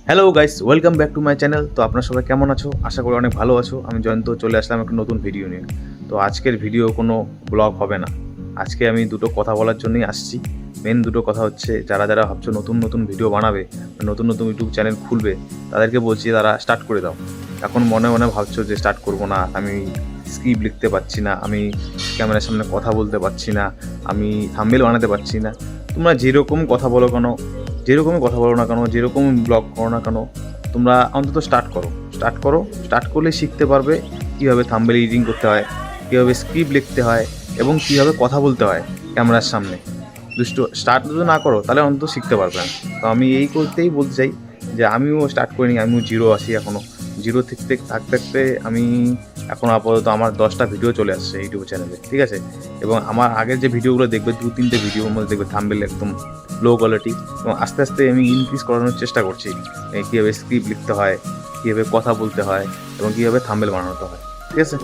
Hello guys, welcome back to my channel. তো আপনারা সবাই কেমন আছো? আশা করি অনেক ভালো আছো। আমি জয়ন্ত চলে আসলাম একটা নতুন ভিডিও নিয়ে। তো আজকের ভিডিও কোনো ব্লগ হবে না। আজকে আমি দুটো কথা বলার জন্যই আসছি। মেন দুটো কথা হচ্ছে, যারা যারা ভাবছো নতুন নতুন ভিডিও বানাবে, নতুন নতুন ইউটিউব চ্যানেল খুলবে, তাদেরকে বলছি তারা স্টার্ট করে দাও। এখন মনে মনে ভাবছো যে স্টার্ট করবো না, আমি স্ক্রিপ্ট লিখতে পারছি না, আমি ক্যামেরার সামনে কথা বলতে পারছি না, আমি থাম্বনেল বানাতে পারছি না। তোমরা যেরকম কথা বলো কেন, যেরকমই কথা বলো না কেন, যেরকম ব্লগ করো না কেন, তোমরা অন্তত স্টার্ট করো। স্টার্ট করলে শিখতে পারবে কীভাবে থাম্বনেল এডিটিং করতে হয়, কীভাবে স্ক্রিপ্ট লিখতে হয় এবং কীভাবে কথা বলতে হয় ক্যামেরার সামনে। স্টার্ট যদি না করো তাহলে অন্তত শিখতে পারবে না। তো আমি এই করতেই বলতে চাই যে আমিও স্টার্ট করিনি, আমিও জিরো আছি এখনও। জিরো থাকতে থাকতে থাকতে আমি এখন আপাতত আমার 10টা ভিডিও চলে আসছে ইউটিউব চ্যানেলে, ঠিক আছে? এবং আমার আগের যে ভিডিওগুলো দেখবে, 2-3টে ভিডিওর মধ্যে দেখবে থাম্বনেল একদম লো কোয়ালিটি, এবং আস্তে আস্তে আমি ইনক্রিজ করানোর চেষ্টা করছি কীভাবে স্ক্রিপ্ট লিখতে হয়, কীভাবে কথা বলতে হয় এবং কীভাবে থাম্বনেল বানাতে হয়, ঠিক আছে?